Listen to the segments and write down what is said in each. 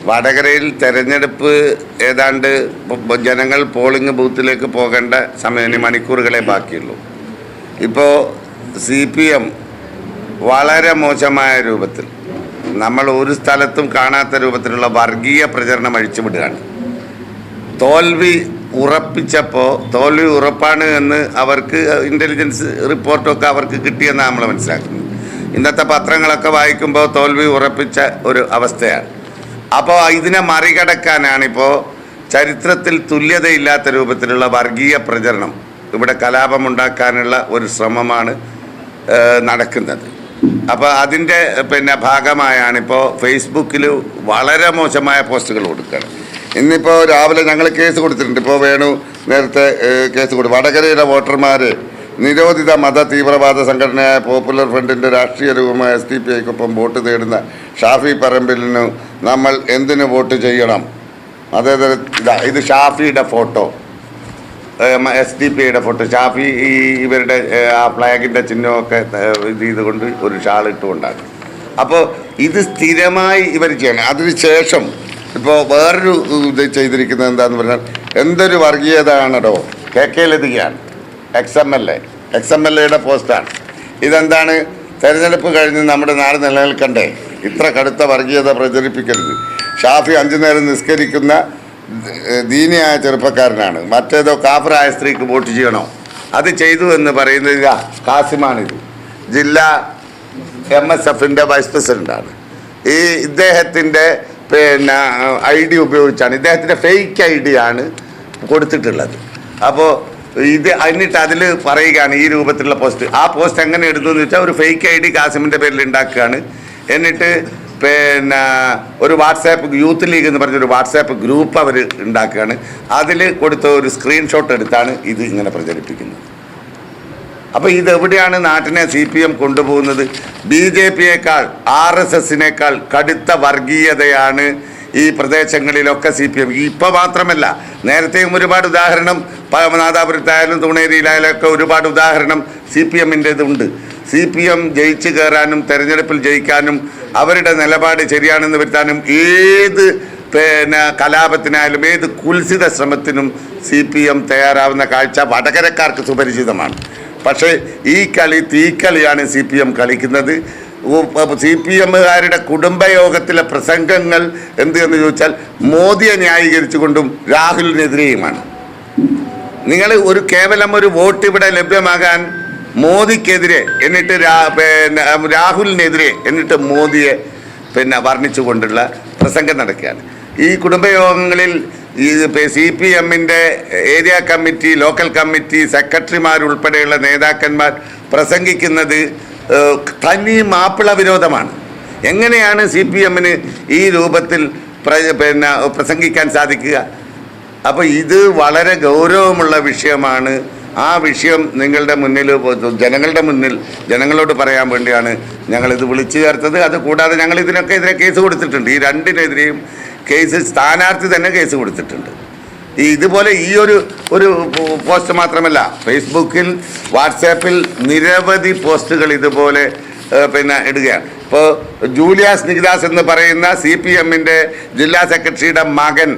വടകരയിൽ തെരഞ്ഞെടുപ്പ് ഏതാണ്ട് ജനങ്ങൾ പോളിംഗ് ബൂത്തിലേക്ക് പോകേണ്ട സമയം മണിക്കൂറുകളെ ബാക്കിയുള്ളൂ. ഇപ്പോൾ CPM വളരെ മോശമായ രൂപത്തിൽ, നമ്മൾ ഒരു സ്ഥലത്തും കാണാത്ത രൂപത്തിലുള്ള വർഗീയ പ്രചരണം അഴിച്ചുവിടുകയാണ്. തോൽവി ഉറപ്പിച്ചപ്പോൾ തോൽവി ഉറപ്പാണ് എന്ന് അവർക്ക് ഇൻ്റലിജൻസ് റിപ്പോർട്ടൊക്കെ അവർക്ക് കിട്ടിയെന്നാണ് നമ്മൾ മനസ്സിലാക്കുന്നത്. ഇന്നത്തെ പത്രങ്ങളൊക്കെ വായിക്കുമ്പോൾ തോൽവി ഉറപ്പിച്ച ഒരു അവസ്ഥയാണ്. അപ്പോൾ ഇതിനെ മറികടക്കാനാണിപ്പോൾ ചരിത്രത്തിൽ തുല്യതയില്ലാത്ത രൂപത്തിലുള്ള വർഗീയ പ്രചരണം, ഇവിടെ കലാപമുണ്ടാക്കാനുള്ള ഒരു ശ്രമമാണ് നടക്കുന്നത്. അപ്പോൾ അതിൻ്റെ ഭാഗമായാണിപ്പോൾ ഫേസ്ബുക്കിൽ വളരെ മോശമായ പോസ്റ്റുകൾ കൊടുക്കുകയാണ്. ഇന്നിപ്പോൾ രാവിലെ ഞങ്ങൾ കേസ് കൊടുത്തിട്ടുണ്ട്. ഇപ്പോൾ വേണു നേരത്തെ കേസ് കൊടുത്തു. വടകരയിലെ വോട്ടർമാർ നിരോധിത മത തീവ്രവാദ സംഘടനയായ പോപ്പുലർ ഫ്രണ്ടിൻ്റെ രാഷ്ട്രീയ രൂപമായ SDPIക്കൊപ്പം വോട്ട് തേടുന്ന ഷാഫി പറമ്പിലിന് നമ്മൾ എന്തിന് വോട്ട് ചെയ്യണം? അതേതര ഇത് ഷാഫിയുടെ ഫോട്ടോ, SDPIയുടെ ഫോട്ടോ. ഷാഫി ഇവരുടെ ആ ഫ്ലാഗിൻ്റെ ചിഹ്നമൊക്കെ ഇത് ചെയ്തുകൊണ്ട് ഒരു ഷാളിട്ടുകൊണ്ടാണ്. അപ്പോൾ ഇത് സ്ഥിരമായി ഇവർ ചെയ്യണം. അതിനുശേഷം ഇപ്പോൾ വേറൊരു ഇത് ചെയ്തിരിക്കുന്നത് എന്താണെന്ന് പറഞ്ഞാൽ, എന്തൊരു വർഗീയതയാണോ KK ലതികയാണ്, XMLA പോസ്റ്റാണ്. ഇതെന്താണ്? തെരഞ്ഞെടുപ്പ് കഴിഞ്ഞ് നമ്മുടെ നാട് നിലനിൽക്കണ്ടേ? ഇത്ര കടുത്ത വർഗീയത പ്രചരിപ്പിക്കരുത്. ഷാഫി 5 നേരം നിസ്കരിക്കുന്ന ദീനിയായ ചെറുപ്പക്കാരനാണ്. മറ്റേതോ കാഫറായ സ്ത്രീക്ക് വോട്ട് ചെയ്യണോ? അത് ചെയ്തു എന്ന് പറയുന്നത് കാസിമാണിത്. ജില്ലാ MSFൻ്റെ വൈസ് പ്രസിഡൻ്റാണ്. ഇദ്ദേഹത്തിൻ്റെ ID ഉപയോഗിച്ചാണ്, ഇദ്ദേഹത്തിൻ്റെ ഫേക്ക് ID ആണ് കൊടുത്തിട്ടുള്ളത്. അപ്പോൾ ഇത് എന്നിട്ട് അതിൽ പറയുകയാണ് ഈ രൂപത്തിലുള്ള പോസ്റ്റ്. ആ പോസ്റ്റ് എങ്ങനെ എടുത്തു എന്ന് വെച്ചാൽ, ഒരു ഫേക്ക് ID കാസിമിൻ്റെ പേരിൽ ഉണ്ടാക്കുകയാണ്. എന്നിട്ട് ഒരു വാട്സാപ്പ് യൂത്ത് ലീഗ് എന്ന് പറഞ്ഞൊരു വാട്സാപ്പ് ഗ്രൂപ്പ് അവർ ഉണ്ടാക്കുകയാണ്. അതിൽ കൊടുത്ത ഒരു സ്ക്രീൻഷോട്ട് എടുത്താണ് ഇത് ഇങ്ങനെ പ്രചരിപ്പിക്കുന്നത്. അപ്പോൾ ഇതെവിടെയാണ് നാട്ടിനെ CPM കൊണ്ടുപോകുന്നത്? BJPയേക്കാൾ RSSനേക്കാൾ കടുത്ത വർഗീയതയാണ് ഈ പ്രദേശങ്ങളിലൊക്കെ CPM. ഇപ്പോൾ മാത്രമല്ല, നേരത്തെയും ഒരുപാട് ഉദാഹരണം, നാദാപുരത്തായാലും തുണേരിയിലായാലൊക്കെ ഒരുപാട് ഉദാഹരണം CPMൻ്റേതുണ്ട്. CPM ജയിച്ചു കയറാനും തെരഞ്ഞെടുപ്പിൽ ജയിക്കാനും അവരുടെ നിലപാട് ശരിയാണെന്ന് വരുത്താനും ഏത് കലാപത്തിനായാലും ഏത് കുൽസിത ശ്രമത്തിനും CPM തയ്യാറാവുന്ന കാഴ്ച വടകരക്കാർക്ക് സുപരിചിതമാണ്. പക്ഷേ ഈ കളി തീക്കളിയാണ് CPM കളിക്കുന്നത്. CPMകാരുടെ കുടുംബയോഗത്തിലെ പ്രസംഗങ്ങൾ എന്തെന്ന് ചോദിച്ചാൽ മോദിയെ ന്യായീകരിച്ചുകൊണ്ടും രാഹുലിനെതിരെയുമാണ്. നിങ്ങൾ കേവലം ഒരു വോട്ട് ഇവിടെ ലഭ്യമാകാൻ മോദിക്കെതിരെ, എന്നിട്ട് രാഹുലിനെതിരെ, എന്നിട്ട് മോദിയെ വർണ്ണിച്ചുകൊണ്ടുള്ള പ്രസംഗം നടക്കുകയാണ്. ഈ കുടുംബയോഗങ്ങളിൽ ഈ CPMൻ്റെ ഏരിയ കമ്മിറ്റി, ലോക്കൽ കമ്മിറ്റി സെക്രട്ടറിമാരുൾപ്പെടെയുള്ള നേതാക്കന്മാർ പ്രസംഗിക്കുന്നത് തനി മാപ്പിള വിരോധമാണ്. എങ്ങനെയാണ് CPMന് ഈ രൂപത്തിൽ പ്രസംഗിക്കാൻ സാധിക്കുക? അപ്പോൾ ഇത് വളരെ ഗൗരവമുള്ള വിഷയമാണ്. ആ വിഷയം നിങ്ങളുടെ മുന്നിൽ, ജനങ്ങളുടെ മുന്നിൽ, ജനങ്ങളോട് പറയാൻ വേണ്ടിയാണ് ഞങ്ങളിത് വിളിച്ചു ചേർത്തത്. അതുകൂടാതെ ഞങ്ങൾ ഇതിനൊക്കെ എതിരെ കേസ് കൊടുത്തിട്ടുണ്ട്. ഈ രണ്ടിനെതിരെയും കേസ്, സ്ഥാനാർത്ഥി തന്നെ കേസ് കൊടുത്തിട്ടുണ്ട്. ഇതുപോലെ ഈ ഒരു പോസ്റ്റ് മാത്രമല്ല, ഫേസ്ബുക്കിൽ, വാട്സാപ്പിൽ നിരവധി പോസ്റ്റുകൾ ഇതുപോലെ ഇടുകയാണ്. ഇപ്പോൾ ജൂലിയാസ് നിഗ്ദാസ് എന്ന് പറയുന്ന CPMൻ്റെ ജില്ലാ സെക്രട്ടറിയുടെ മകൻ,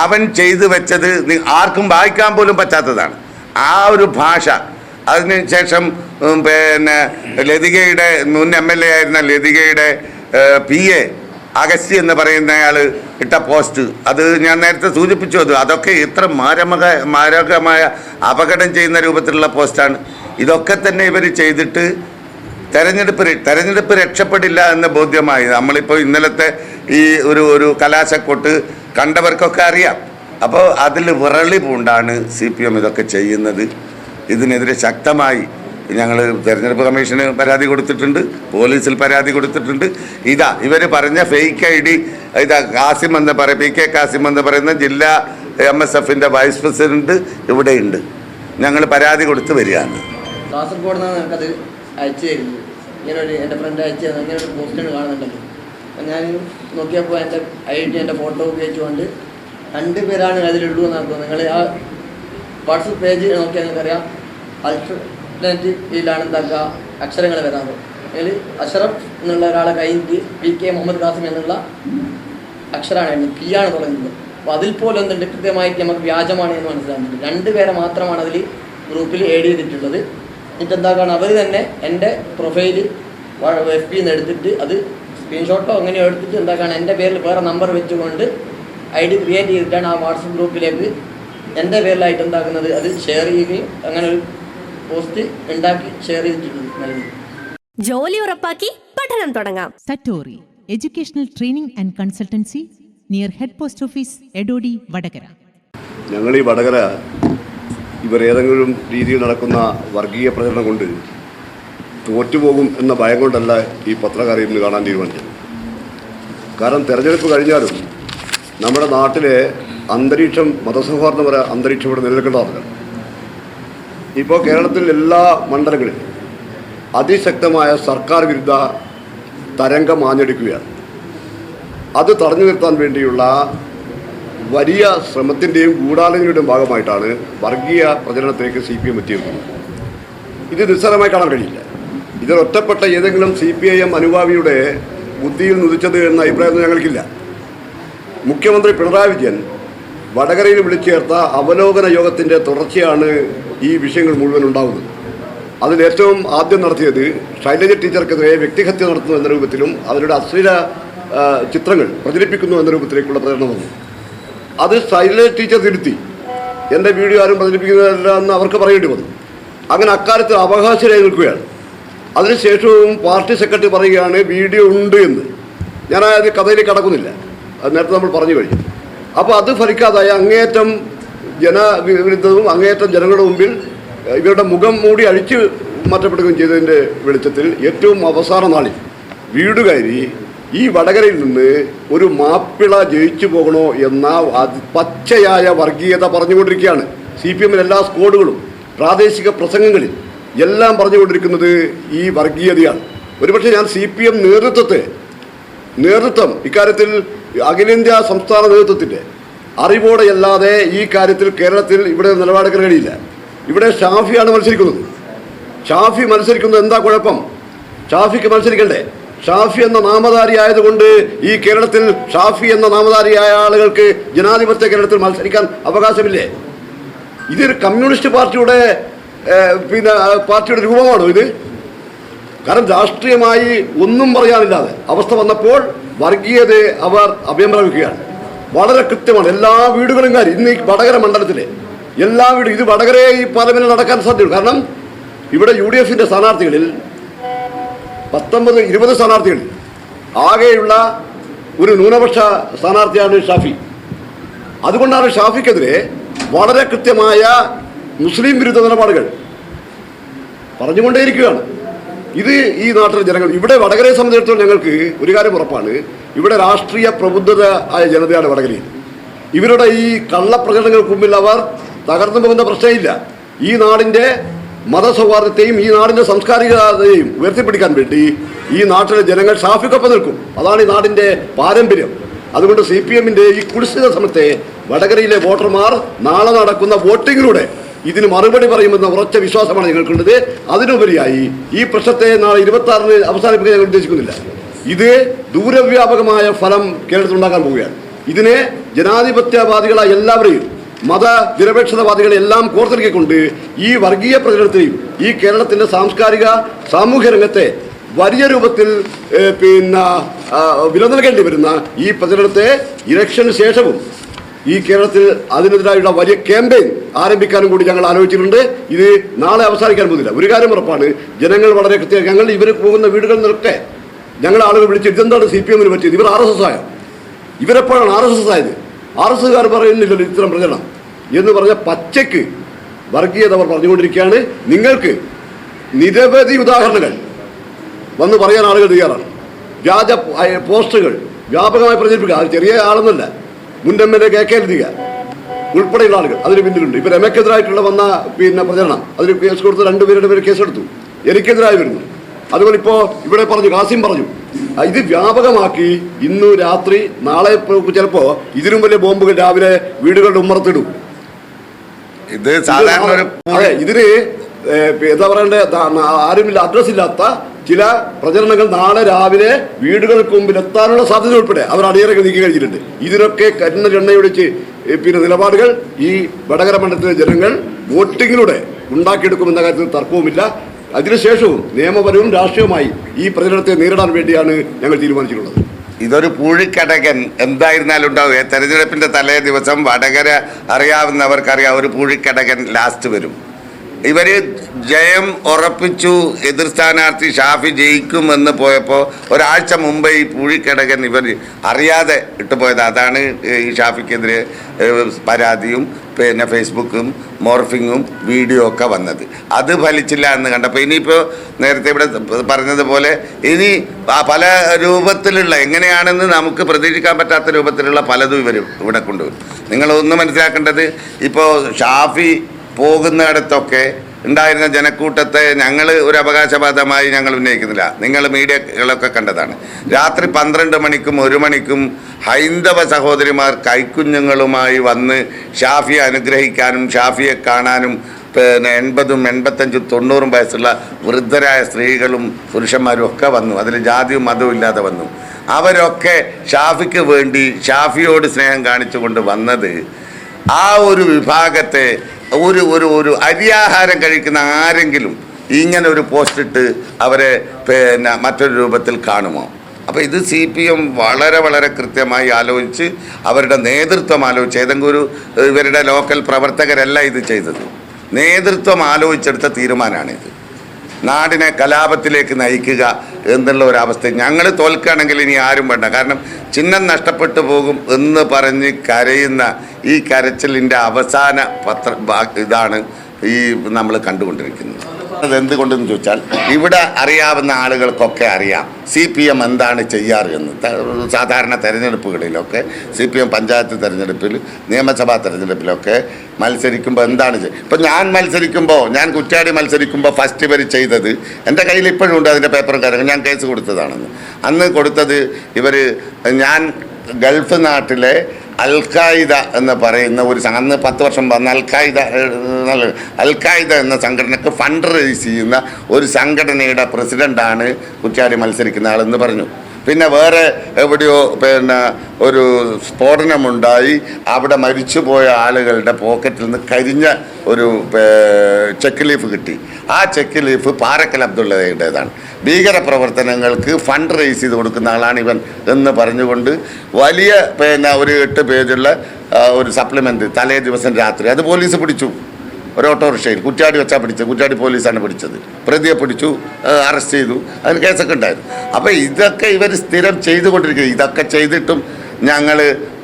അവൻ ചെയ്തു വെച്ചത് ആർക്കും വായിക്കാൻ പോലും പറ്റാത്തതാണ്. ആ ഒരു ഭാഷ. അതിനുശേഷം ലതികയുടെ മുൻ MLA ആയിരുന്ന ലതികയുടെ PA അഗസ്റ്റി എന്ന് പറയുന്നയാൾ ഇട്ട പോസ്റ്റ്, അത് ഞാൻ നേരത്തെ സൂചിപ്പിച്ചു. അതൊക്കെ ഇത്ര മാരകമായ അപകടം ചെയ്യുന്ന രൂപത്തിലുള്ള പോസ്റ്റാണ്. ഇതൊക്കെ തന്നെ ഇവർ ചെയ്തിട്ട് തെരഞ്ഞെടുപ്പ് രക്ഷപ്പെടില്ല എന്ന് ബോധ്യമായി. നമ്മളിപ്പോൾ ഇന്നലത്തെ ഈ ഒരു കലാശക്കൊട്ട് കണ്ടവർക്കൊക്കെ അറിയാം. അപ്പോൾ അതിൽ വിറളി പൂണ്ടാണ് CPM ഇതൊക്കെ ചെയ്യുന്നത്. ഇതിനെതിരെ ശക്തമായി ഞങ്ങൾ തെരഞ്ഞെടുപ്പ് കമ്മീഷന് പരാതി കൊടുത്തിട്ടുണ്ട്, പോലീസിൽ പരാതി കൊടുത്തിട്ടുണ്ട്. ഇവർ പറഞ്ഞ ഫേക്ക് ID, കാസിം എന്ന് PK കാസിം എന്ന് പറയുന്ന ജില്ലാ MSFൻ്റെ വൈസ് പ്രസിഡന്റ് ഇവിടെയുണ്ട്. ഞങ്ങൾ പരാതി കൊടുത്ത് വരികയാണ്. കാസർഗോഡ് നിന്നാണ് എനിക്കത് അയച്ചു തരുന്നത്. ഇങ്ങനൊരു എൻ്റെ ഫ്രണ്ട് അയച്ചു തന്നത്, ഇങ്ങനെ ഒരു പോസ്റ്റാണ് കാണുന്നുണ്ടല്ലോ. അപ്പം ഞാൻ നോക്കിയപ്പോൾ എൻ്റെ ID, എൻ്റെ ഫോട്ടോ ഉപയോഗിച്ചുകൊണ്ട് 2 പേരാണ് അതിലുള്ളൂ എന്നാണ് തോന്നുന്നത്. നിങ്ങൾ ആ വാട്സപ്പ് പേജ് നോക്കിയാൽ നിങ്ങൾക്കറിയാം. ഇതിലാണ് എന്താക്കുക അക്ഷരങ്ങൾ വരാറ്. അതിൽ അഷറഫ് എന്നുള്ള ഒരാളെ കഴിഞ്ഞിട്ട് PK മുഹമ്മദ് കാസിം എന്നുള്ള അക്ഷരമാണ് പി ആണ് തുടങ്ങുന്നത്. അപ്പോൾ അതിൽ പോലും എന്തുണ്ട് കൃത്യമായിട്ട് നമുക്ക് വ്യാജമാണ് എന്ന് മനസ്സിലാകുന്നുണ്ട്. 2 പേരെ മാത്രമാണ് അതിൽ ഗ്രൂപ്പിൽ ആഡ് ചെയ്തിട്ടുള്ളത്. എന്നിട്ട് എന്താക്കാണ് അവർ തന്നെ എൻ്റെ പ്രൊഫൈല് FB എടുത്തിട്ട് അത് സ്ക്രീൻഷോട്ടോ അങ്ങനെ എടുത്തിട്ട് എന്താക്കാണ് എൻ്റെ പേരിൽ വേറെ നമ്പർ വെച്ചുകൊണ്ട് ID ക്രിയേറ്റ് ചെയ്തിട്ടാണ് ആ വാട്സപ്പ് ഗ്രൂപ്പിലേക്ക് എൻ്റെ പേരിലായിട്ട് എന്താക്കുന്നത് അത് ഷെയർ ചെയ്യുകയും അങ്ങനെ ഒരു പോസ്റ്റ് ഉണ്ടാക്കി ഷെയർ ചെയ്തിട്ടുള്ളത് നൽകി. ജോലി ഉറപ്പാക്കി പഠനം തുടങ്ങാം. Satori educational training and consultancy near head post office Edodi Vadakara. ഞങ്ങൾ ഈ വടകര ഇവർ ഏതെങ്കിലും രീതിയിൽ നടക്കുന്ന വർഗീയ പ്രചരണം കൊണ്ട് തോറ്റുപോകും എന്ന ഭയം കൊണ്ടല്ല ഈ പത്രക്കാരെ ഇന്ന് കാണാൻ തീരുമാനിച്ചത്. കാരണം തെരഞ്ഞെടുപ്പ് കഴിഞ്ഞാലും നമ്മുടെ നാട്ടിലെ അന്തരീക്ഷം മതസൗഹാർദ്ദപര അന്തരീക്ഷം ഇവിടെ നിലനിൽക്കേണ്ടതാണ്. ഇപ്പോൾ കേരളത്തിൽ എല്ലാ മണ്ഡലങ്ങളിലും അതിശക്തമായ സർക്കാർ വിരുദ്ധ തരംഗം ആഞ്ഞടിക്കുകയാണ്. അത് തടഞ്ഞു നിർത്താൻ വേണ്ടിയുള്ള വലിയ ശ്രമത്തിൻ്റെയും ഗൂഢാലോചനയുടെയും ഭാഗമായിട്ടാണ് വർഗീയ പ്രചരണത്തിലേക്ക് CPM എത്തിയിരിക്കുന്നത്. ഇത് നിസ്സാരമായി കാണാൻ കഴിയില്ല. ഇതിലൊറ്റപ്പെട്ട ഏതെങ്കിലും CPIM അനുഭാവിയുടെ ബുദ്ധിയിൽ നുദിച്ചത് എന്ന അഭിപ്രായം ഞങ്ങൾക്കില്ല. മുഖ്യമന്ത്രി പിണറായി വിജയൻ വടകരയിൽ വിളിച്ചു ചേർത്ത അവലോകന യോഗത്തിൻ്റെ തുടർച്ചയാണ് ഈ വിഷയങ്ങൾ മുഴുവൻ ഉണ്ടാകുന്നത്. അതിലേറ്റവും ആദ്യം നടത്തിയത് ശൈലജ ടീച്ചർക്കെതിരെ വ്യക്തിഹത്യ നടത്തുന്നു എന്ന രൂപത്തിലും അവരുടെ അശ്ലീല ചിത്രങ്ങൾ പ്രചരിപ്പിക്കുന്നു എന്ന രൂപത്തിലേക്കുള്ള പ്രചരണം വന്നു. അത് ശൈലജ ടീച്ചർ തിരുത്തി. എൻ്റെ വീഡിയോ ആരും പ്രചരിപ്പിക്കുന്നില്ല എന്ന് അവർക്ക് പറയേണ്ടി വന്നു. അങ്ങനെ അക്കാര്യത്തിൽ അവകാശരായി നിൽക്കുകയാണ്. അതിനുശേഷവും പാർട്ടി സെക്രട്ടറി പറയുകയാണ് വീഡിയോ ഉണ്ട് എന്ന്. ഞാൻ അത് കഥയിലേക്ക് കടക്കുന്നില്ല, അത് നേരത്തെ നമ്മൾ പറഞ്ഞു കഴിഞ്ഞു. അപ്പോൾ അത് ഫലിക്കാതായ അങ്ങേയറ്റം ജനവിരുദ്ധവും അങ്ങേയറ്റം ജനങ്ങളുടെ മുമ്പിൽ ഇവരുടെ മുഖം മൂടി അഴിച്ചു മാറ്റപ്പെടുകയും ചെയ്തതിൻ്റെ വെളിച്ചത്തിൽ ഏറ്റവും അവസാന നാളിൽ വീട് കയറി ഈ വടകരയിൽ നിന്ന് ഒരു മാപ്പിള ജയിച്ചു പോകണോ എന്ന പച്ചയായ വർഗീയത പറഞ്ഞുകൊണ്ടിരിക്കുകയാണ്. CPM എല്ലാ സ്കോഡുകളും പ്രാദേശിക പ്രസംഗങ്ങളിൽ എല്ലാം പറഞ്ഞുകൊണ്ടിരിക്കുന്നത് ഈ വർഗീയതയാണ്. ഒരുപക്ഷെ ഞാൻ CPM നേതൃത്വം ഇക്കാര്യത്തിൽ അഖിലേന്ത്യാ സംസ്ഥാന നേതൃത്വത്തിൻ്റെ അറിവോടെയല്ലാതെ ഈ കാര്യത്തിൽ കേരളത്തിൽ ഇവിടെ നിലപാടെടുക്കാൻ കഴിയില്ല. ഇവിടെ ഷാഫിയാണ് മത്സരിക്കുന്നത്. ഷാഫി മത്സരിക്കുന്നത് എന്താ കുഴപ്പം? ഷാഫിക്ക് മത്സരിക്കണ്ടേ? ഷാഫി എന്ന നാമധാരി ആയതുകൊണ്ട് ഈ കേരളത്തിൽ ഷാഫി എന്ന നാമധാരിയായ ആളുകൾക്ക് ജനാധിപത്യ കേരളത്തിൽ മത്സരിക്കാൻ അവകാശമില്ലേ? ഇതൊരു കമ്മ്യൂണിസ്റ്റ് പാർട്ടിയുടെ പാർട്ടിയുടെ രൂപമാണോ ഇത്? കാരണം രാഷ്ട്രീയമായി ഒന്നും പറയാനില്ലാതെ അവസ്ഥ വന്നപ്പോൾ വർഗീയതയെ അവർ അഭിപ്രായിക്കുകയാണ്. വളരെ കൃത്യമാണ്. എല്ലാ വീടുകളും കാര്യം ഇന്ന് ഈ വടകര മണ്ഡലത്തിലെ എല്ലാ വീടും ഇത് വടകരയെ ഈ പാർലമെന്റിൽ നടക്കാൻ സാധ്യതയുള്ളൂ. കാരണം ഇവിടെ UDFന്റെ സ്ഥാനാർത്ഥികളിൽ 19-20 സ്ഥാനാർത്ഥികളിൽ ആകെയുള്ള ഒരു ന്യൂനപക്ഷ സ്ഥാനാർത്ഥിയാണ് ഷാഫി. അതുകൊണ്ടാണ് ഷാഫിക്കെതിരെ വളരെ കൃത്യമായ മുസ്ലിം വിരുദ്ധ നിലപാടുകൾ പറഞ്ഞുകൊണ്ടേയിരിക്കുകയാണ്. ഇത് ഈ നാട്ടിലെ ജനങ്ങൾ ഇവിടെ വടകരയെ സംബന്ധിച്ചിടത്തോളം ഞങ്ങൾക്ക് ഒരു കാര്യം ഉറപ്പാണ്. ഇവിടെ രാഷ്ട്രീയ പ്രബുദ്ധത ആയ ജനതയാണ് വടകരയിൽ. ഇവരുടെ ഈ കള്ളപ്രചരണങ്ങൾക്ക് മുമ്പിൽ അവർ തകർന്നു പോകുന്ന പ്രശ്നമില്ല. ഈ നാടിൻ്റെ മതസൗഹാർദ്ദത്തെയും ഈ നാടിൻ്റെ സാംസ്കാരികതയെയും ഉയർത്തിപ്പിടിക്കാൻ വേണ്ടി ഈ നാട്ടിലെ ജനങ്ങൾ ഷാഫിക്കൊപ്പം നിൽക്കും. അതാണ് ഈ നാടിൻ്റെ പാരമ്പര്യം. അതുകൊണ്ട് CPMന്റെ ഈ കുടിശ്ശിക ശ്രമത്തെ വടകരയിലെ വോട്ടർമാർ നാളെ നടക്കുന്ന വോട്ടിങ്ങിലൂടെ ഇതിന് മറുപടി പറയുമെന്ന ഉറച്ച വിശ്വാസമാണ് ഞങ്ങൾക്കുള്ളത്. അതിനുപരിയായി ഈ പ്രശ്നത്തെ നാളെ 26-ന് അവസാനിപ്പിക്കാൻ ഞങ്ങൾ ഉദ്ദേശിക്കുന്നില്ല. ഇത് ദൂരവ്യാപകമായ ഫലം കേരളത്തിൽ ഉണ്ടാക്കാൻ പോവുകയാണ്. ഇതിനെ ജനാധിപത്യവാദികളായ എല്ലാവരെയും മതനിരപേക്ഷതവാദികളെ എല്ലാം കോർത്തിണക്കിക്കൊണ്ട് ഈ വർഗീയ പ്രചരണത്തെയും ഈ കേരളത്തിൻ്റെ സാംസ്കാരിക സാമൂഹ്യ രംഗത്തെ വലിയ രൂപത്തിൽ വില നൽകേണ്ടി വരുന്ന ഈ പ്രചരണത്തെ ഇലക്ഷന് ശേഷവും ഈ കേരളത്തിൽ അതിനെതിരായുള്ള വലിയ ക്യാമ്പയിൻ ആരംഭിക്കാനും കൂടി ഞങ്ങൾ ആലോചിച്ചിട്ടുണ്ട്. ഇത് നാളെ അവസാനിക്കാൻ പോകുന്നില്ല. ഒരു കാര്യം ഉറപ്പാണ്, ജനങ്ങൾ വളരെ കൃത്യമായി ഞങ്ങൾ ഇവർ പോകുന്ന വീടുകളിൽ നിന്നൊക്കെ ഞങ്ങൾ ആളുകൾ വിളിച്ച് ഇതെന്താണ് CPMന് പറ്റിയത്? ഇവർ RSS ആയോ? ഇവരെപ്പോഴാണ് RSS ആയത്? RSSകാർ പറയുന്നില്ലല്ലോ ഇത്തരം പ്രചരണം എന്ന് പറഞ്ഞ പച്ചയ്ക്ക് വർഗീയത അവർ പറഞ്ഞുകൊണ്ടിരിക്കുകയാണ്. നിങ്ങൾക്ക് നിരവധി ഉദാഹരണങ്ങൾ വന്ന് പറയാൻ ആളുകൾ തയ്യാറാണ്. വ്യാജ പോസ്റ്റുകൾ വ്യാപകമായി പ്രചരിപ്പിക്കുക. അത് ചെറിയ ആളൊന്നുമല്ല, മുൻ MLA KK ലതിക ഉൾപ്പെടെയുള്ള ആളുകൾ അതിന് പിന്നിലുണ്ട്. ഇപ്പം രമയ്ക്കെതിരായിട്ടുള്ള വന്ന പ്രചരണം അതിന് കേസ് കൊടുത്ത് 2 പേരുടെ പേര് കേസെടുത്തു. എനിക്കെതിരായി വരുന്നു. അതുപോലെ ഇപ്പോൾ ഇവിടെ പറഞ്ഞു, കാസിം പറഞ്ഞു. ഇത് വ്യാപകമാക്കി ഇന്നു രാത്രി നാളെ ചിലപ്പോൾ ഇതിനും വലിയ ബോംബുകൾ രാവിലെ വീടുകളുടെ ഉമ്മറത്തിടും. ഇത് സാധാരണ അതെ, ഇതിന് എന്താ പറയണ്ടേ, ആരുമില്ല, അഡ്രസ് ഇല്ലാത്ത ചില പ്രചരണങ്ങൾ നാളെ രാവിലെ വീടുകൾക്ക് മുമ്പിൽ എത്താനുള്ള സാധ്യത ഉൾപ്പെടെ അവർ അടിയറൊക്കെ നീക്കി കഴിഞ്ഞിട്ടുണ്ട്. ഇതിനൊക്കെ കണ്ണൊടിച്ച് പിന്നെ നിലപാടുകൾ ഈ വടകര മണ്ഡലത്തിലെ ജനങ്ങൾ വോട്ടിങ്ങിലൂടെ ഉണ്ടാക്കിയെടുക്കുമെന്ന കാര്യത്തിൽ തർക്കവുമില്ല. അതിനുശേഷവും നിയമപരവും രാഷ്ട്രീയവുമായി ഈ പ്രചരണത്തെ നേരിടാൻ വേണ്ടിയാണ് ഞങ്ങൾ തീരുമാനിച്ചിട്ടുള്ളത്. ഇതൊരു പൂഴിക്കടകൻ എന്തായിരുന്നാലും ഉണ്ടാവുക. തെരഞ്ഞെടുപ്പിൻ്റെ തലേ ദിവസം വടകര അറിയാവുന്നവർക്കറിയാം, ഒരു പൂഴിക്കടകൻ ലാസ്റ്റ് വരും. ഇവർ ജയം ഉറപ്പിച്ചു, എതിർ സ്ഥാനാർത്ഥി ഷാഫി ജയിക്കുമെന്ന് പോയപ്പോൾ ഒരാഴ്ച മുമ്പ് ഈ പൂഴിക്കടകൻ ഇവർ അറിയാതെ ഇട്ടുപോയത്. അതാണ് ഈ ഷാഫിക്കെതിരെ പരാതിയും പിന്നെ ഫേസ്ബുക്കും മോർഫിങ്ങും വീഡിയോ ഒക്കെ വന്നത്. അത് ഫലിച്ചില്ല എന്ന് കണ്ടപ്പോൾ ഇനിയിപ്പോൾ നേരത്തെ ഇവിടെ പറഞ്ഞതുപോലെ ഇനി പല രൂപത്തിലുള്ള എങ്ങനെയാണെന്ന് നമുക്ക് പ്രതീക്ഷിക്കാൻ പറ്റാത്ത രൂപത്തിലുള്ള പലതും ഇവർ ഇവിടെ കൊണ്ടുവരും. നിങ്ങളൊന്ന് മനസ്സിലാക്കേണ്ടത്, ഇപ്പോൾ ഷാഫി പോകുന്നിടത്തൊക്കെ ഉണ്ടായിരുന്ന ജനക്കൂട്ടത്തെ ഞങ്ങൾ ഒരു അവകാശവാദമായി ഞങ്ങൾ ഉന്നയിക്കുന്നില്ല. നിങ്ങൾ മീഡിയകളൊക്കെ കണ്ടതാണ്. രാത്രി 12 മണിക്കും 1 മണിക്കും ഹൈന്ദവ സഹോദരിമാർ കൈക്കുഞ്ഞുങ്ങളുമായി വന്ന് ഷാഫിയെ അനുഗ്രഹിക്കാനും ഷാഫിയെ കാണാനും പിന്നെ 80, 85, 90 വയസ്സുള്ള വൃദ്ധരായ സ്ത്രീകളും പുരുഷന്മാരും ഒക്കെ വന്നു. അതിൽ ജാതിയും മതവും ഇല്ലാതെ വന്നു. അവരൊക്കെ ഷാഫിക്ക് വേണ്ടി ഷാഫിയോട് സ്നേഹം കാണിച്ചുകൊണ്ട് വന്നത് ആ ഒരു വിഭാഗത്തെ ഒരു ഒരു ഒരു അരിയാഹാരം കഴിക്കുന്ന ആരെങ്കിലും ഇങ്ങനെ ഒരു പോസ്റ്റ് ഇട്ട് അവരെ പിന്നെ മറ്റൊരു രൂപത്തിൽ കാണുമോ? അപ്പോൾ ഇത് CPM വളരെ വളരെ കൃത്യമായി ആലോചിച്ച് അവരുടെ നേതൃത്വം ആലോചിച്ച്, ഏതെങ്കിലും ഇവരുടെ ലോക്കൽ പ്രവർത്തകരല്ല ഇത് ചെയ്തത്, നേതൃത്വം ആലോചിച്ചെടുത്ത തീരുമാനമാണിത്. നാടിനെ കലാപത്തിലേക്ക് നയിക്കുക എന്നുള്ള ഒരവസ്ഥ. ഞങ്ങൾ തോൽക്കുകയാണെങ്കിൽ ഇനി ആരും വേണ്ട. കാരണം ചിഹ്നം നഷ്ടപ്പെട്ടു പോകും എന്ന് പറഞ്ഞ് കരയുന്ന ഈ കരച്ചിലിൻ്റെ അവസാന ഇതാണ് ഈ നമ്മൾ കണ്ടുകൊണ്ടിരിക്കുന്നത്. അതെന്തുകൊണ്ടെന്ന് ചോദിച്ചാൽ, ഇവിടെ അറിയാവുന്ന ആളുകൾക്കൊക്കെ അറിയാം CPM എന്താണ് ചെയ്യാറ് എന്ന്. സാധാരണ തെരഞ്ഞെടുപ്പുകളിലൊക്കെ CPM പഞ്ചായത്ത് തെരഞ്ഞെടുപ്പിൽ, നിയമസഭാ തെരഞ്ഞെടുപ്പിലൊക്കെ മത്സരിക്കുമ്പോൾ എന്താണ് ചെയ്യുക. ഇപ്പം ഞാൻ മത്സരിക്കുമ്പോൾ, ഞാൻ കുറ്റ്യാടി മത്സരിക്കുമ്പോൾ ഫസ്റ്റ് ഇവർ ചെയ്തത്, എൻ്റെ കയ്യിൽ ഇപ്പോഴും ഉണ്ട് അതിൻ്റെ പേപ്പറും കാര്യങ്ങളും, ഞാൻ കേസ് കൊടുത്തതാണെന്ന്. അന്ന് കൊടുത്തത് ഇവർ, ഞാൻ ഗൾഫ് നാട്ടിലെ അൽഖായിദ എന്ന് പറയുന്ന ഒരു അന്ന് 10 വർഷം വന്ന അൽഖായിദ എന്ന സംഘടനക്ക് ഫണ്ട് റേസ് ചെയ്യുന്ന ഒരു സംഘടനയുടെ പ്രസിഡൻ്റാണ് കുറ്റ്യാടി മത്സരിക്കുന്ന ആളെന്ന് പറഞ്ഞു. പിന്നെ വേറെ എവിടെയോ പിന്നെ ഒരു സ്ഫോടനമുണ്ടായി, അവിടെ മരിച്ചുപോയ ആളുകളുടെ പോക്കറ്റിൽ നിന്ന് കരിഞ്ഞ ഒരു ചെക്ക് ലീഫ് കിട്ടി. ആ ചെക്ക് ലീഫ് പാറക്കൽ അബ്ദുള്ളയുടേതാണ്. ഭീകരപ്രവർത്തനങ്ങൾക്ക് ഫണ്ട് റേസ് ചെയ്ത് കൊടുക്കുന്ന ആളാണ് ഇവൻ എന്ന് പറഞ്ഞുകൊണ്ട് വലിയ പിന്നെ ഒരു 8 പേജുള്ള ഒരു സപ്ലിമെൻ്റ് തലേ ദിവസം രാത്രി അത് പോലീസ് പിടിച്ചു. ഒരു ഓട്ടോറിക്ഷയിൽ കുറ്റ്യാടി വെച്ചാൽ പിടിച്ചത്, കുറ്റ്യാടി പോലീസാണ് പിടിച്ചത്. പ്രതിയെ പിടിച്ചു, അറസ്റ്റ് ചെയ്തു, അതിന് കേസൊക്കെ ഉണ്ടായിരുന്നു. അപ്പോൾ ഇതൊക്കെ ഇവർ സ്ഥിരം ചെയ്തുകൊണ്ടിരിക്കുക. ഇതൊക്കെ ചെയ്തിട്ടും ഞങ്ങൾ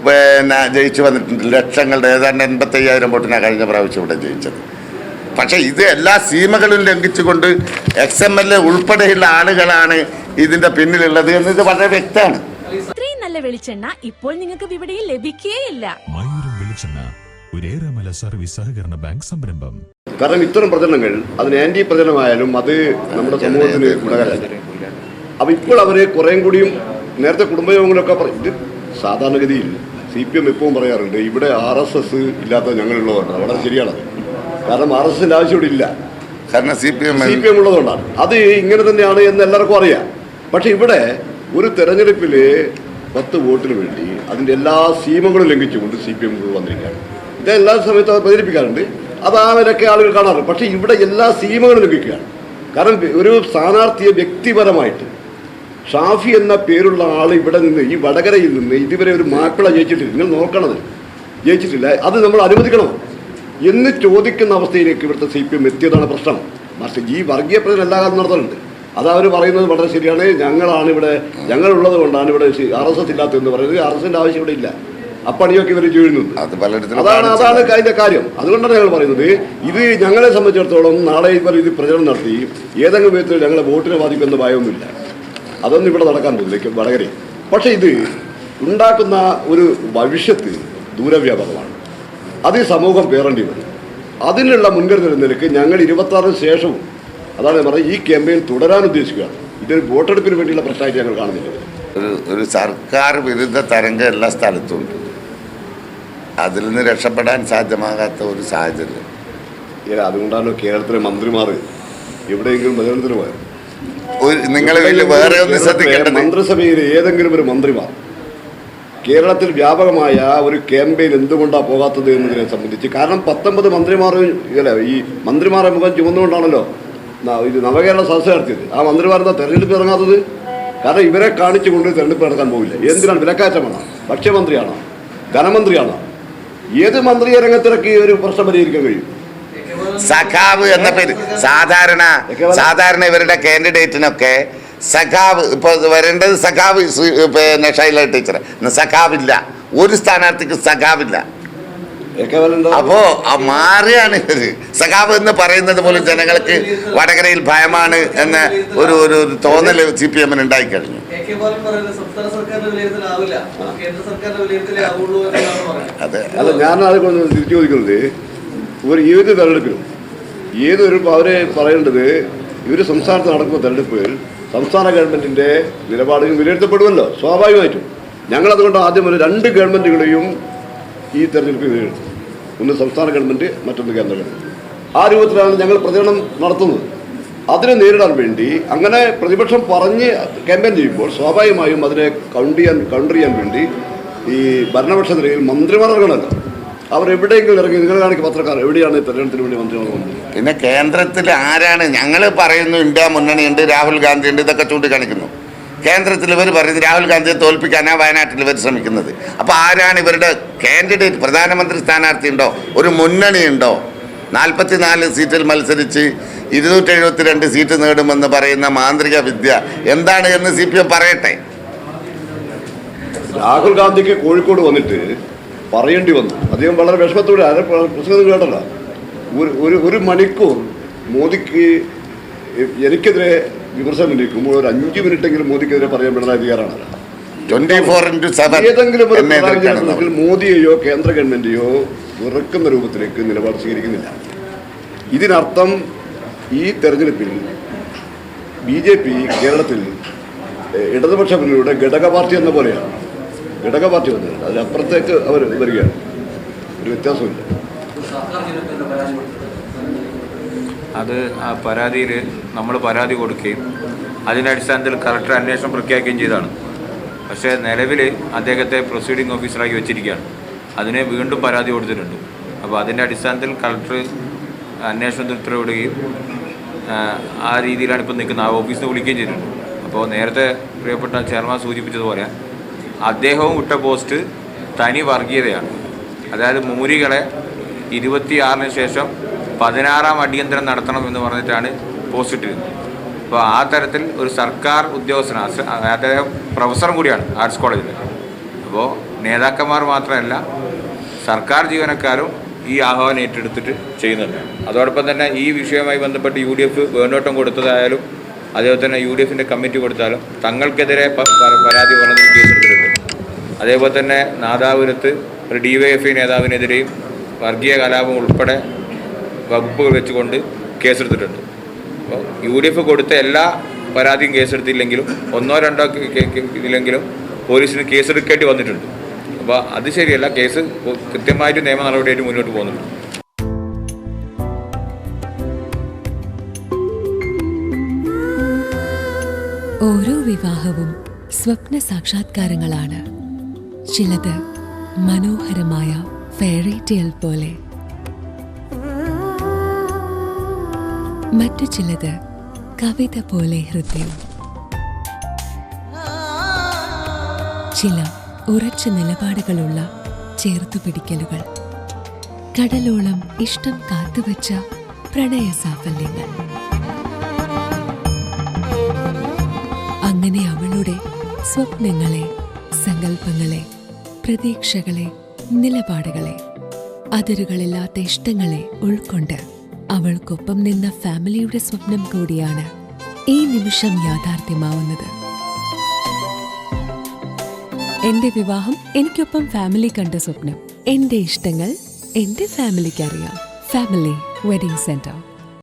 പിന്നെ ജയിച്ചു വന്നിട്ടുണ്ട്. ലക്ഷങ്ങളുടെ ഏതാണ്ട് 85,000 വോട്ടിനാണ് കഴിഞ്ഞ പ്രാവശ്യം ഇവിടെ ജയിച്ചത്. പക്ഷേ ഇത് എല്ലാ സീമകളും ലംഘിച്ചുകൊണ്ട് XMLA ഉൾപ്പെടെയുള്ള ആളുകളാണ് ഇതിൻ്റെ പിന്നിലുള്ളത് എന്നത് വളരെ വ്യക്തമാണ്. ഇത്രയും നല്ല വെളിച്ചെണ്ണ ഇപ്പോൾ നിങ്ങൾക്ക് വിപണിയിൽ ലഭിക്കുകയില്ല. ഒരേറെമല സർവീസ് സഹകരണ ബാങ്ക് സംരംഭം. കാരണം ഇത്തരം പ്രചരണങ്ങൾ അതിന് ആൻറ്റി പ്രചരണമായാലും അത് നമ്മുടെ സമൂഹത്തിന് ഗുണകരമല്ല. അപ്പോൾ ഇപ്പോൾ അവരെ കുറേയും കൂടിയും നേരത്തെ കുടുംബയോഗങ്ങളൊക്കെ ഇത് സാധാരണഗതിയിൽ CPM എപ്പോഴും പറയാറുണ്ട്, ഇവിടെ RSS ഇല്ലാത്ത ഞങ്ങളുള്ളതുകൊണ്ട്. വളരെ ശരിയാണത്. കാരണം RSSൻ്റെ ആവശ്യം ഇവിടെ ഇല്ല, കാരണം CPM ഉള്ളതുകൊണ്ടാണ്. അത് ഇങ്ങനെ തന്നെയാണ് എന്ന് എല്ലാവർക്കും അറിയാം. പക്ഷേ ഇവിടെ ഒരു തെരഞ്ഞെടുപ്പിൽ 10 വോട്ടിന് വേണ്ടി അതിൻ്റെ എല്ലാ സീമകളും ലംഘിച്ചുകൊണ്ട് CPM വന്നിരിക്കുകയാണ്. ഇത് എല്ലാ സമയത്തും അത് പ്രചരിപ്പിക്കാറുണ്ട്, അത് ആ നിലയ്ക്ക് ആളുകൾ കാണാറുണ്ട്. പക്ഷേ ഇവിടെ എല്ലാ സീമകളും ലംഘിക്കുകയാണ്. കാരണം ഒരു സ്ഥാനാർത്ഥിയെ വ്യക്തിപരമായിട്ട് ഷാഫി എന്ന പേരുള്ള ആൾ ഇവിടെ നിന്ന്, ഈ വടകരയിൽ നിന്ന് ഇതുവരെ ഒരു മാപ്പിള ജയിച്ചിട്ടില്ല. നിങ്ങൾ നോക്കണത് ജയിച്ചിട്ടില്ല, അത് നമ്മൾ അനുവദിക്കണം എന്ന് ചോദിക്കുന്ന അവസ്ഥയിലേക്ക് ഇവിടുത്തെ CPM എത്തിയതാണ് പ്രശ്നം. മറിച്ച് ഈ വർഗീയ പ്രശ്നം എല്ലാ കാലത്തും നടത്തുന്നുണ്ട്. അത് അവർ പറയുന്നത് വളരെ ശരിയാണ്. ഞങ്ങളാണ് ഇവിടെ, ഞങ്ങളുള്ളത് കൊണ്ടാണ് ഇവിടെ RSS ഇല്ലാത്തതെന്ന് പറയുന്നത്. RSSൻ്റെ ആവശ്യം ഇവിടെ ഇല്ല. അപ്പണിയൊക്കെ ഇവർ ചെയ്യുന്നുണ്ട്. അതാണ് അതിൻ്റെ കാര്യം. അതുകൊണ്ടാണ് ഞങ്ങൾ പറയുന്നത്, ഇത് ഞങ്ങളെ സംബന്ധിച്ചിടത്തോളം നാളെ ഇവർ ഇത് പ്രചരണം നടത്തി ഏതെങ്കിലും വിധത്തിൽ ഞങ്ങളെ വോട്ടിനെ ബാധിക്കുന്ന ഭയമൊന്നുമില്ല. അതൊന്നും ഇവിടെ നടക്കാൻ പോകുന്നില്ല വടകരയിൽ. പക്ഷേ ഇത് ഉണ്ടാക്കുന്ന ഒരു ഭവിഷ്യത്ത് ദൂരവ്യാപകമാണ്. അത് ഈ സമൂഹം പേറേണ്ടി വരും. അതിനുള്ള മുൻകരുതൽ നിലയ്ക്ക് ഞങ്ങൾ 26 ശേഷവും, അതാണ് ഞാൻ പറഞ്ഞത്, ഈ ക്യാമ്പയിൻ തുടരാൻ ഉദ്ദേശിക്കുകയാണ്. ഇതൊരു വോട്ടെടുപ്പിന് വേണ്ടിയുള്ള പ്രശ്നമായിട്ട് ഞങ്ങൾ കാണുന്നില്ല. ഒരു സർക്കാർ വിരുദ്ധ തരംഗം എല്ലാ സ്ഥലത്തും ഉണ്ട്. അതിൽ നിന്ന് രക്ഷപ്പെടാൻ സാധ്യമാകാത്ത ഒരു സാഹചര്യം. അതുകൊണ്ടാണ് കേരളത്തിലെ മന്ത്രിമാർ എവിടെയെങ്കിലും പ്രചരണത്തിന് പോയത്. നിങ്ങൾ വേറെ ഒന്ന് ശ്രദ്ധിക്കേണ്ടത്, മന്ത്രിസഭയിൽ ഏതെങ്കിലും ഒരു മന്ത്രിമാർ കേരളത്തിൽ വ്യാപകമായ ഒരു ക്യാമ്പയിൻ എന്തുകൊണ്ടാണ് പോകാത്തത് എന്നതിനെ സംബന്ധിച്ച്, കാരണം 19 മന്ത്രിമാരും അല്ല ഈ മന്ത്രിമാരെ മുഖം ചുമന്നുകൊണ്ടാണല്ലോ ഇത് നവകേരള സദസ്സ് നടത്തിയത്. ആ മന്ത്രിമാരെന്താ തെരഞ്ഞെടുപ്പ് ഇറങ്ങാത്തത്? കാരണം ഇവരെ കാണിച്ചുകൊണ്ട് തെരഞ്ഞെടുപ്പ് നടക്കാൻ പോകില്ല. എന്തിനാണ്? വിലക്കയറ്റമാണോ? ഭക്ഷ്യമന്ത്രിയാണോ? ധനമന്ത്രിയാണോ? ഏത് മന്ത്രിയെ രംഗത്തിറക്കി ഒരു പ്രശ്നം പരിഹരിക്കാൻ കഴിയും? സഖാവ് എന്ന പേര് സാധാരണ ഇവരുടെ കാൻഡിഡേറ്റിനൊക്കെ സഖാവ് ഇപ്പൊ വരേണ്ടത് സഖാവ് പിന്നെ ഷൈല ടീച്ചർ, സഖാവില്ല, ഒരു സ്ഥാനാർത്ഥിക്ക് സഖാവില്ല. അപ്പോ മാറിയാണ് ഇവര്. സഖാവ് എന്ന് പറയുന്നത് പോലും ജനങ്ങൾക്ക് വടകരയിൽ ഭയമാണ് എന്ന ഒരു തോന്നൽ CPM ഉണ്ടായിക്കഴിഞ്ഞു. അതെ, അല്ല ഞാൻ അതുകൊണ്ട് തിരിച്ചു ചോദിക്കുന്നത്, ഏത് തെരഞ്ഞെടുപ്പിലും ഏതൊരു അവരെ പറയേണ്ടത് ഇവർ സംസ്ഥാനത്ത് നടക്കുന്ന തെരഞ്ഞെടുപ്പുകൾ സംസ്ഥാന ഗവൺമെൻറ്റിൻ്റെ നിലപാടുകൾ വിലയിരുത്തപ്പെടുമല്ലോ സ്വാഭാവികമായിട്ടും. ഞങ്ങളതുകൊണ്ട് ആദ്യം ഒരു 2 ഗവൺമെൻറ്റുകളെയും ഈ തെരഞ്ഞെടുപ്പ് വിലയിരുത്തും. ഒന്ന് സംസ്ഥാന ഗവൺമെൻറ്, മറ്റൊന്ന് കേന്ദ്ര ഗവൺമെൻറ്. ആ രൂപത്തിലാണ് ഞങ്ങൾ പ്രചരണം നടത്തുന്നത്. അതിനെ നേരിടാൻ വേണ്ടി അങ്ങനെ പ്രതിപക്ഷം പറഞ്ഞ് ക്യാമ്പയിൻ ചെയ്യുമ്പോൾ സ്വാഭാവികമായും അതിനെ കൗണ്ടർ ചെയ്യാൻ വേണ്ടി ഈ ഭരണപക്ഷ നിലയിൽ മന്ത്രിമാർ ഇറങ്ങണമല്ലോ. അവരെവിടെയെങ്കിലും ഇറങ്ങി നിങ്ങൾ കാണിക്കുന്ന പത്രക്കാർ എവിടെയാണ് തെരഞ്ഞെടുപ്പിന് വേണ്ടി മന്ത്രിമാർ വന്നത്? പിന്നെ കേന്ദ്രത്തിൽ ആരാണ്? ഞങ്ങൾ പറയുന്നു ഇന്ത്യ മുന്നണിയുണ്ട്, രാഹുൽ ഗാന്ധി ഉണ്ട്, ഇതൊക്കെ ചൂണ്ടിക്കാണിക്കുന്നു. കേന്ദ്രത്തിൽ ഇവർ പറയുന്നത് രാഹുൽ ഗാന്ധിയെ തോൽപ്പിക്കാനാണ് വയനാട്ടിൽ ഇവർ ശ്രമിക്കുന്നത്. അപ്പോൾ ആരാണ് ഇവരുടെ കാൻഡിഡേറ്റ്? പ്രധാനമന്ത്രി സ്ഥാനാർത്ഥി ഉണ്ടോ? ഒരു മുന്നണി ഉണ്ടോ? 44 സീറ്റിൽ മത്സരിച്ച് 272 സീറ്റ് നേടുമെന്ന് പറയുന്ന മാന്ത്രിക വിദ്യ എന്താണ് എന്ന് CPM പറയട്ടെ. രാഹുൽ ഗാന്ധിക്ക് കോഴിക്കോട് വന്നിട്ട് പറയേണ്ടി വന്നു. അദ്ദേഹം വളരെ വിഷമത്തോടെ പ്രസംഗം കേട്ടല്ല. ഒരു മണിക്കൂർ മോദിക്ക് എനിക്കെതിരെ വിമർശനം ഉന്നയിക്കുമ്പോൾ ഒരു 5 മിനിറ്റെങ്കിലും മോദിക്കെതിരെ പറയാൻ പിണറായി തയ്യാറാണല്ലോ. 24/7 ഏതെങ്കിലും ഒരു സാഹചര്യത്തിൽ മോദിയെയോ കേന്ദ്ര ഗവൺമെന്റിയോ വെറുക്കുന്ന രൂപത്തിലേക്ക് നിലപാട് സ്വീകരിക്കുന്നില്ല. ഇതിനർത്ഥം ഈ തെരഞ്ഞെടുപ്പിൽ BJP കേരളത്തിൽ ഇടതുപക്ഷ മുന്നണിയുടെ ഘടക പാർട്ടി എന്ന പോലെയാണ്. ഘടക പാർട്ടി വന്നിട്ടുണ്ട്, അതിനപ്പുറത്തേക്ക് അവർ വരികയാണ്. ഒരു വ്യത്യാസമില്ല. അത് ആ പരാതിയിൽ നമ്മൾ പരാതി കൊടുക്കുകയും അതിൻ്റെ അടിസ്ഥാനത്തിൽ കളക്ടർ അന്വേഷണം പ്രഖ്യാപിക്കുകയും ചെയ്തതാണ്. പക്ഷേ നിലവിൽ അദ്ദേഹത്തെ പ്രൊസീഡിംഗ് ഓഫീസറാക്കി വെച്ചിരിക്കുകയാണ്. അതിനെ വീണ്ടും പരാതി കൊടുത്തിട്ടുണ്ട്. അപ്പോൾ അതിൻ്റെ അടിസ്ഥാനത്തിൽ കളക്ടർ അന്വേഷണത്തിന് ഉത്തരവിടുകയും ആ രീതിയിലാണ് ഇപ്പോൾ നിൽക്കുന്നത്. ആ ഓഫീസിൽ നിന്ന് വിളിക്കുകയും ചെയ്തിട്ടുണ്ട്. അപ്പോൾ നേരത്തെ പ്രിയപ്പെട്ട ചെയർമാൻ സൂചിപ്പിച്ചതുപോലെ അദ്ദേഹവും ഇട്ട പോസ്റ്റ് തനി വർഗീയതയാണ്. അതായത് മൂരികളെ 26-ന് ശേഷം 16-ാം അടിയന്തരം നടത്തണം എന്ന് പറഞ്ഞിട്ടാണ് പോസ്റ്റ് ഇട്ടിരുന്നത്. അപ്പോൾ ആ തരത്തിൽ ഒരു സർക്കാർ ഉദ്യോഗസ്ഥനാണ്, അദ്ദേഹം പ്രൊഫസറും കൂടിയാണ് ആർട്സ് കോളേജിൽ. അപ്പോൾ നേതാക്കന്മാർ മാത്രമല്ല സർക്കാർ ജീവനക്കാരും ഈ ആഹ്വാനം ഏറ്റെടുത്തിട്ട് ചെയ്യുന്നുണ്ട്. അതോടൊപ്പം തന്നെ ഈ വിഷയവുമായി ബന്ധപ്പെട്ട് UDF വേണ്ടോട്ടം കൊടുത്തതായാലും അതേപോലെ തന്നെ UDFൻ്റെ കമ്മിറ്റി കൊടുത്താലും തങ്ങൾക്കെതിരെ പരാതി പറഞ്ഞതിൽ കേസെടുത്തിട്ടുണ്ട്. അതേപോലെ തന്നെ നാദാപുരത്ത് ഒരു DYFI നേതാവിനെതിരെയും വർഗീയ കലാപം ഉൾപ്പെടെ വകുപ്പുകൾ വെച്ചുകൊണ്ട് കേസെടുത്തിട്ടുണ്ട്. അപ്പോൾ UDF കൊടുത്ത എല്ലാ പരാതിയും കേസെടുത്തില്ലെങ്കിലും 1-2 ഇതിലെങ്കിലും പോലീസിന് കേസെടുക്കേണ്ടി വന്നിട്ടുണ്ട്. അപ്പോൾ അത് ശരിയല്ല. കേസ് കൃത്യമായിട്ട് നിയമ നടപടിയായിട്ട് മുന്നോട്ട് പോകുന്നുണ്ട്. ഓരോ വിവാഹവും സ്വപ്ന സാക്ഷാത്കാരങ്ങളാണ്. ചിലത് മനോഹരമായ ഫെയറി ടെയിൽ പോലെ, മറ്റു ചിലത് കവിത പോലെ ഹൃദയം. ചില ഉറച്ച നിലപാടുകളുള്ള ചേർത്തുപിടിക്കലുകൾ, കടലോളം ഇഷ്ടം കാത്തുവച്ച പ്രണയ സാഫല്യങ്ങൾ. അങ്ങനെ അവളുടെ സ്വപ്നങ്ങളെ, സങ്കല്പങ്ങളെ, പ്രതീക്ഷകളെ, നിലപാടുകളെ, അതിരുകളില്ലാത്ത ഇഷ്ടങ്ങളെ ഉൾക്കൊണ്ട് അവൾക്കൊപ്പം നിന്ന ഫാമിലിയുടെ സ്വപ്നം കൂടിയാണ് ഈ നിമിഷം യാഥാർത്ഥ്യമാവുന്നത്. എന്റെ വിവാഹം എനിക്കൊപ്പം ഫാമിലി കണ്ട സ്വപ്നം. എന്റെ ഇഷ്ടങ്ങൾ എന്റെ ഫാമിലിക്ക് അറിയാം. Family wedding centre.